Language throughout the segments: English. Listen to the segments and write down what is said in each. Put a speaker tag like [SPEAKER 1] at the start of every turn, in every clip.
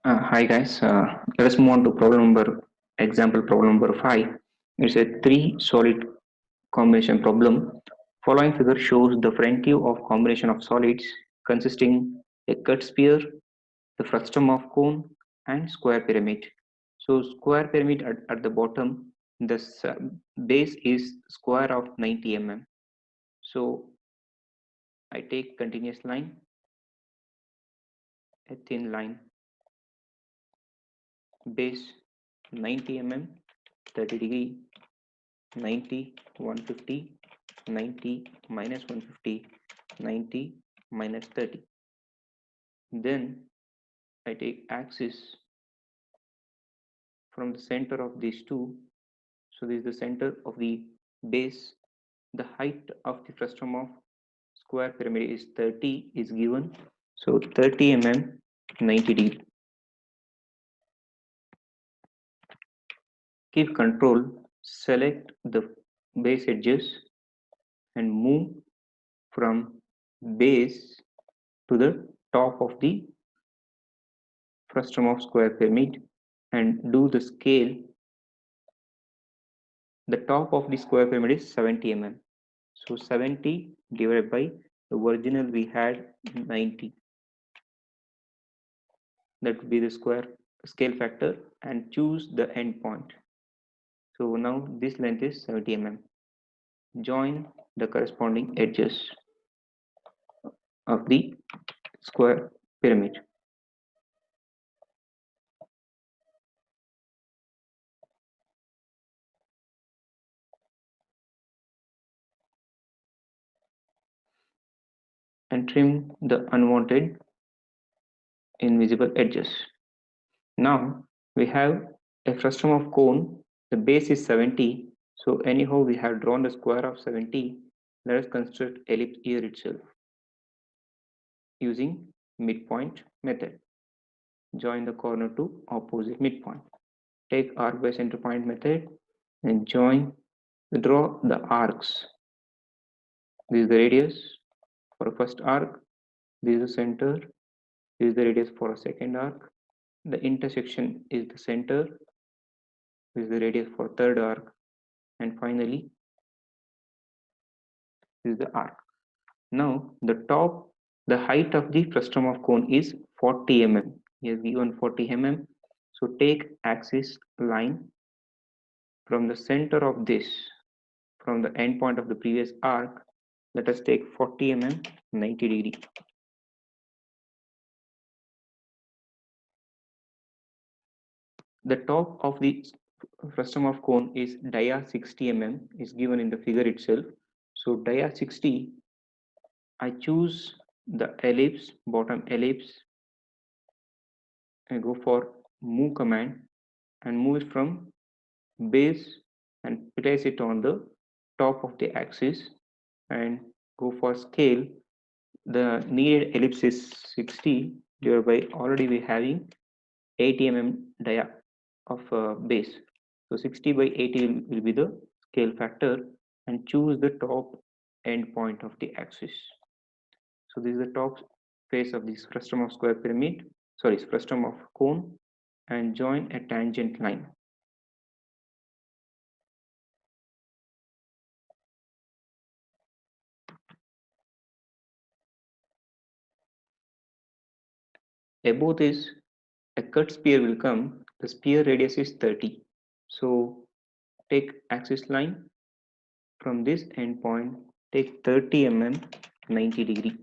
[SPEAKER 1] Hi guys, let us move on to problem number 5. It's a three solid combination problem. Following figure shows the front view of combination of solids consisting a cut sphere, the frustum of cone and square pyramid. So square pyramid at the bottom, the base is square of 90 mm. So I take continuous line, a thin line, base 90 mm, 30 degree, 90, 150, 90 minus 150, 90 minus 30. Then I take axis from the center of these two. So this is the center of the base. The height of the frustum of square pyramid is 30 is given. So 30 mm, 90 degree. Keep control, select the base edges and move from base to the top of the frustum of square pyramid and do the scale. The top of the square pyramid is 70 mm. So 70 divided by the original we had 90. That would be the square scale factor and choose the end point. So now this length is 70 mm. Join the corresponding edges of the square pyramid. And trim the unwanted invisible edges. Now we have a frustum of cone. The base is 70. So anyhow we have drawn the square of 70. Let us construct ellipse here itself using midpoint method. Join the corner to opposite midpoint. Take arc by center point method and draw the arcs. This is the radius for a first arc. This is the center. This is the radius for a second arc. The intersection is the center. This is the radius for third arc. And finally, this is the arc. Now the height of the frustum of cone is 40 mm. He has given 40 mm. So take axis line from the center of this, from the end point of the previous arc. Let us take 40 mm, 90 degree. The top of the frustum of cone is dia 60 mm is given in the figure itself. So dia 60, I choose the ellipse, bottom ellipse. I go for move command and move it from base and place it on the top of the axis and go for scale. The needed ellipse is 60 divided by already we having 80 mm dia of base. So 60 by 80 will be the scale factor and choose the top end point of the axis. So this is the top face of this frustum of square pyramid, sorry, frustum of cone, and join a tangent line. Above this, a cut sphere will come. The sphere radius is 30. So take axis line from this endpoint, take 30 mm, 90 degree.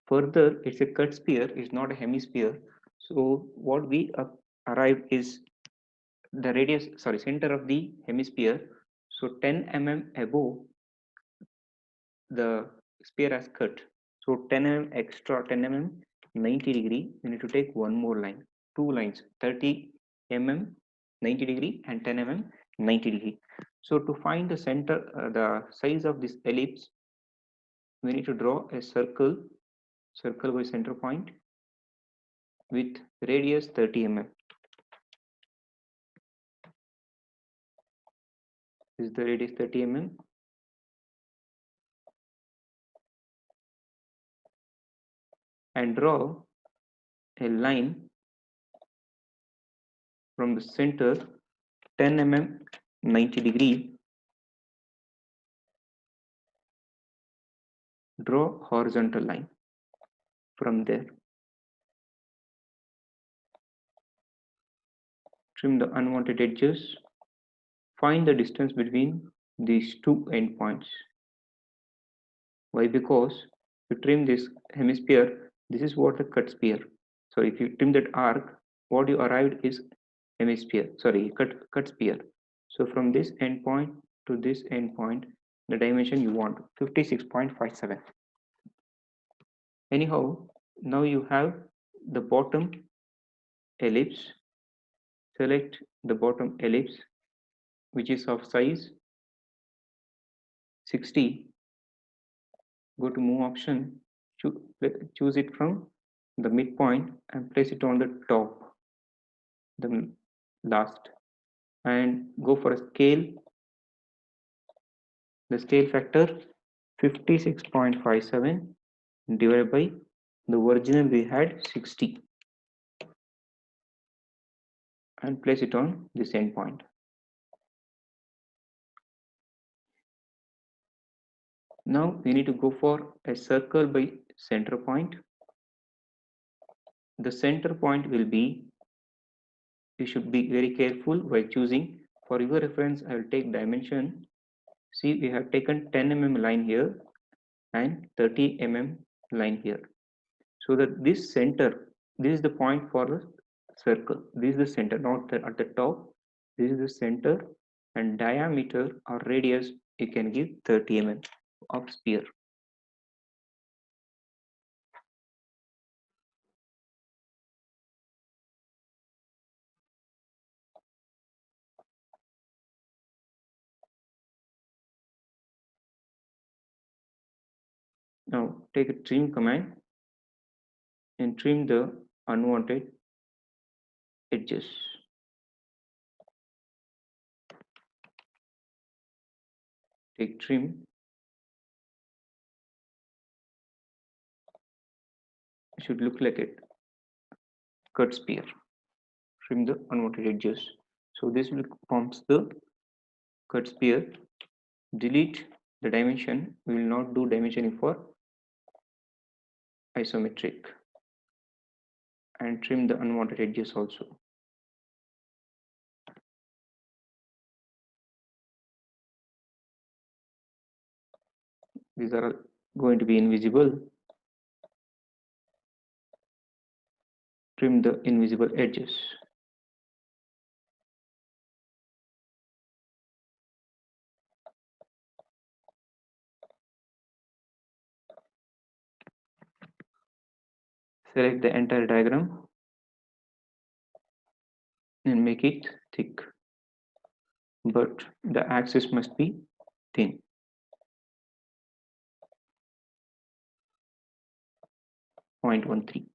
[SPEAKER 1] Further, it's a cut sphere, it's not a hemisphere. So what we arrived is the radius, sorry, center of the hemisphere. So 10 mm above the sphere has cut. So 10 mm extra 10 mm 90 degree. We need to take one more line, two lines, 30 mm 90 degree and 10 mm 90 degree. So to find the center, the size of this ellipse, we need to draw a circle by center point with radius 30 mm. This is the radius 30 mm. And draw a line from the center 10 mm 90°. Draw horizontal line from there. Trim the unwanted edges. Find the distance between these two endpoints. Why? Because to trim this hemisphere, this is what the cut sphere. So if you trim that arc, what you arrived is hemisphere. Sorry, cut sphere. So from this endpoint to this endpoint, the dimension you want 56.57. Anyhow, now you have the bottom ellipse. Select the bottom ellipse, which is of size 60. Go to move option, choose it from the midpoint and place it on the top, the last, and go for a scale. The scale factor 56.57 divided by the original we had 60 and place it on this endpoint. Now we need to go for a circle by center point. The center point will be, you should be very careful while choosing. For your reference, I will take dimension. See, we have taken 10 mm line here and 30 mm line here. So that this center, this is the point for the circle. This is the center, not at the top. This is the center, and diameter or radius you can give 30 mm of sphere. Now take a trim command and trim the unwanted edges. Take trim. It should look like a cut sphere. Trim the unwanted edges. So this will forms the cut sphere. Delete the dimension. We will not do dimensioning for isometric, and trim the unwanted edges also. These are going to be invisible. Trim the invisible edges. Select the entire diagram and make it thick, but the axis must be thin. 0.13.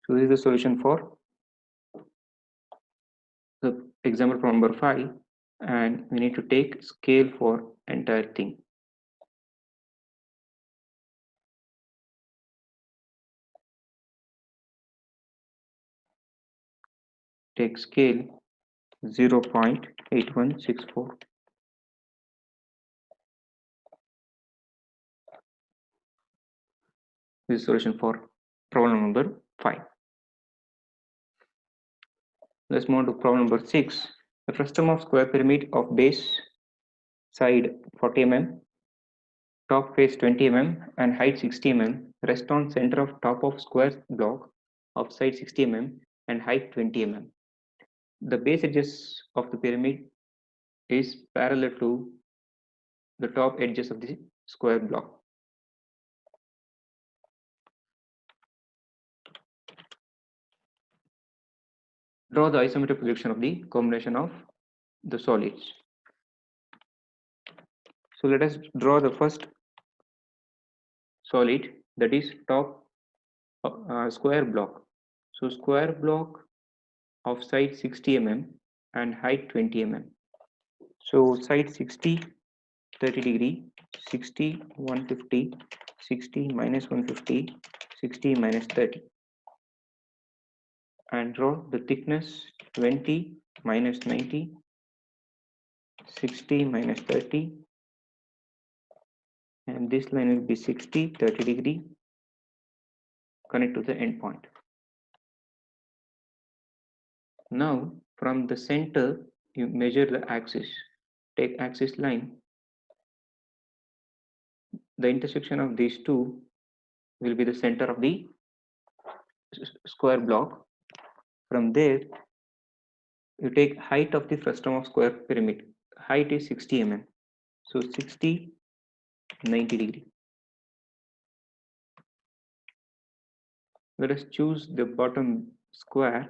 [SPEAKER 1] So this is the solution for the example from number 5, and we need to take scale for entire thing. Take scale 0.8164. This is solution for problem number 5. Let's move on to problem number 6. The frustum of square pyramid of base side 40 mm, top face 20 mm, and height 60 mm rest on center of top of square block of side 60 mm and height 20 mm. The base edges of the pyramid is parallel to the top edges of the square block. Draw the isometric projection of the combination of the solids. So let us draw the first solid, that is top square block. So square block of side 60 mm and height 20 mm. So side 60, 30 degree, 60, 150, 60 minus 150, 60 minus 30. And draw the thickness 20 minus 90, 60 minus 30, and this line will be 60, 30 degree, connect to the end point. Now from the center, you measure the axis. Take axis line. The intersection of these two will be the center of the square block. From there, you take height of the frustum of square pyramid. Height is 60 mm. So 60, 90 degree. Let us choose the bottom square.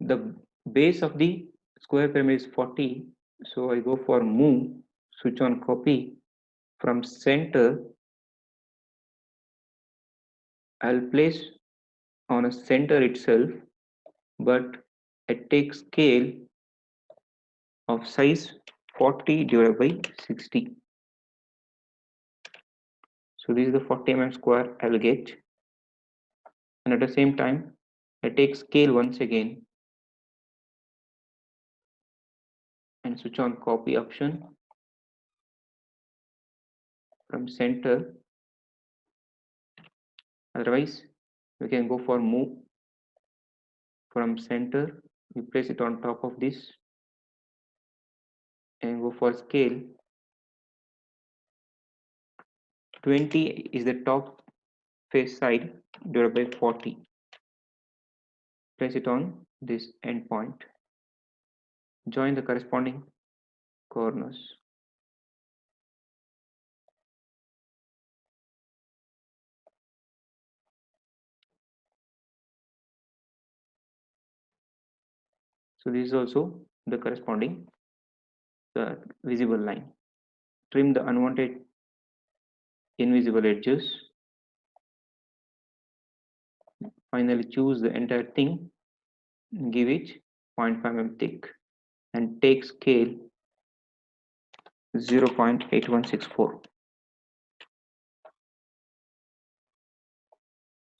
[SPEAKER 1] The base of the square pyramid is 40. So I go for move, switch on copy. From center, I'll place on a center itself, but I take scale of size 40 divided by 60. So this is the 40 mm square I will get. And at the same time, I take scale once again and switch on copy option. From center, otherwise we can go for move. From center, we place it on top of this and go for scale. 20 is the top face side divided by 40. Place it on this endpoint. Join the corresponding corners. So this is also the corresponding visible line. Trim the unwanted invisible edges. Finally, choose the entire thing, give it 0.5 mm thick, and take scale 0.8164. So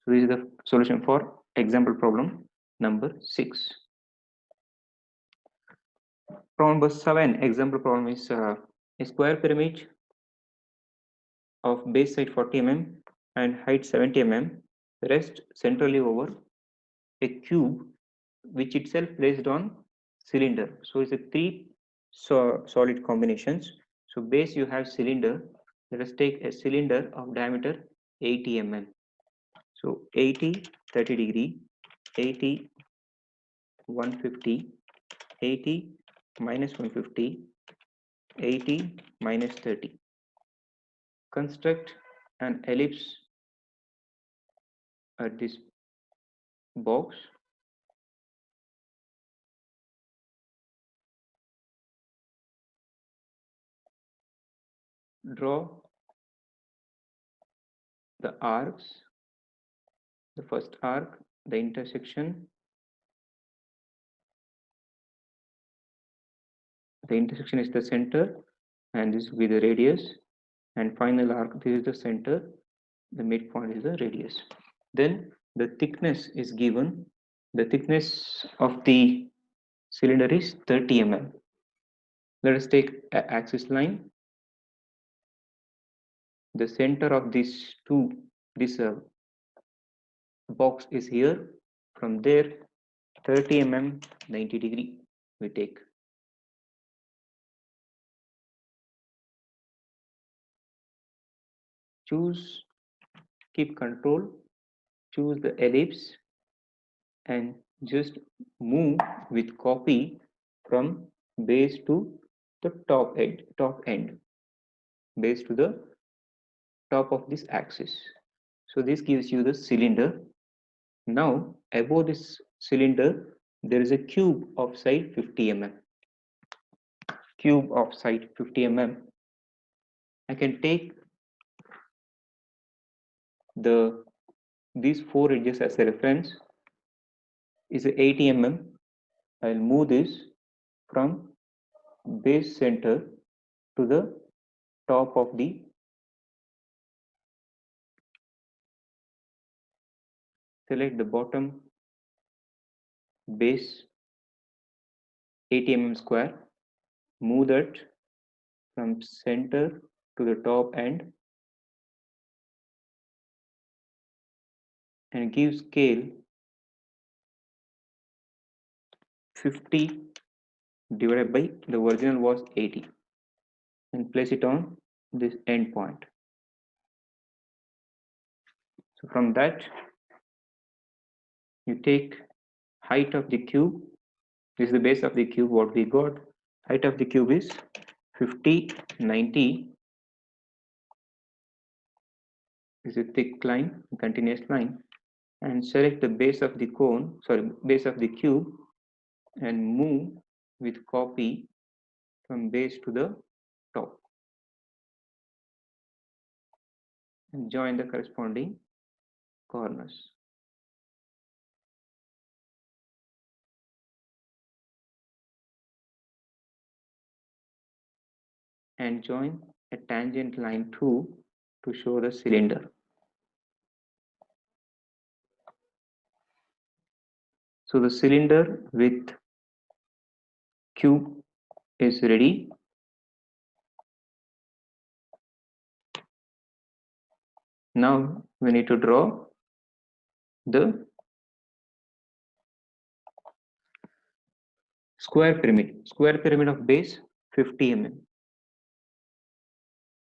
[SPEAKER 1] this is the solution for example problem number 6. Problem number 7, example problem is a square pyramid of base side 40 mm and height 70 mm rest centrally over a cube which itself placed on cylinder. So it's a three solid combinations. So base you have cylinder. Let us take a cylinder of diameter 80 mm. So 80, 30 degree, 80, 150, 80 minus 150, 80 minus 30. Construct an ellipse at this box. Draw the arcs, the first arc, the intersection. The intersection is the center, and this will be the radius. And final arc, this is the center, the midpoint is the radius. Then the thickness is given. The thickness of the cylinder is 30 mm. Let us take an axis line. The center of this box is here. From there, 30 mm, 90 degree we take. Choose, keep control, choose the ellipse and just move with copy from base to the top end, base to the top of this axis. So this gives you the cylinder. Now above this cylinder there is a cube of side 50 mm. Cube of side 50 mm. I can take these four edges as a reference. Is 80 mm. I'll move this from base center to the top of the select the bottom base 80 mm square, move that from center to the top end and give scale 50 divided by the original was 80 and place it on this end point. So from that you take height of the cube. This is the base of the cube. What we got, height of the cube is 50, 90. This is a thick line, continuous line, and select the base of the cone, base of the cube, and move with copy from base to the top and join the corresponding corners. And join a tangent line 2 to show the cylinder. So the cylinder with cube is ready. Now we need to draw the square pyramid of base 50 mm.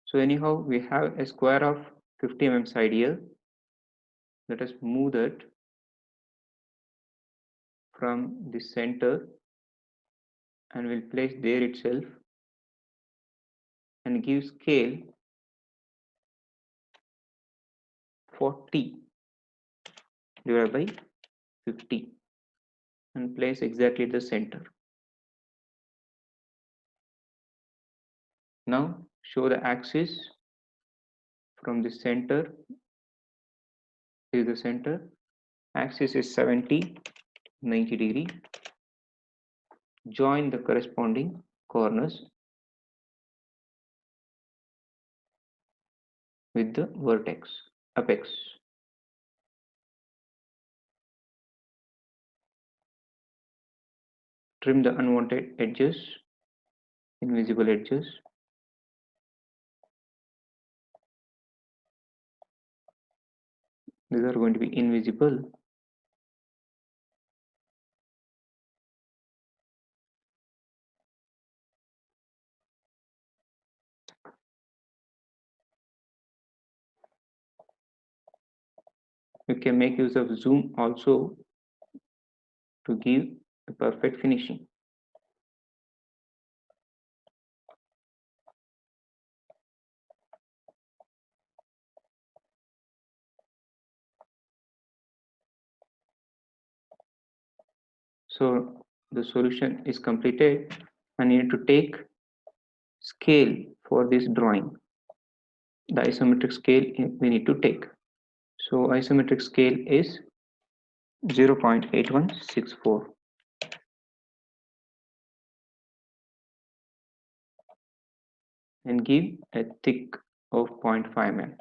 [SPEAKER 1] So anyhow, we have a square of 50 mm side here. Let us move that from the center and we'll place there itself and give scale 40 divided by 50 and place exactly the center. Now show the axis from the center is the center. Axis is 70, 90 degree. Join the corresponding corners with the vertex, apex. Trim the unwanted edges, invisible edges. These are going to be invisible. You can make use of zoom also to give a perfect finishing. So the solution is completed and you need to take scale for this drawing. The isometric scale we need to take. So isometric scale is 0.8164 and give a thick of 0.5 mm.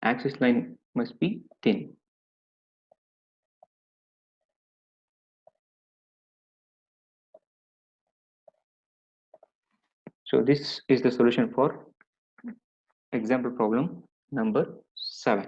[SPEAKER 1] Axis line must be thin. So this is the solution for example problem number 7.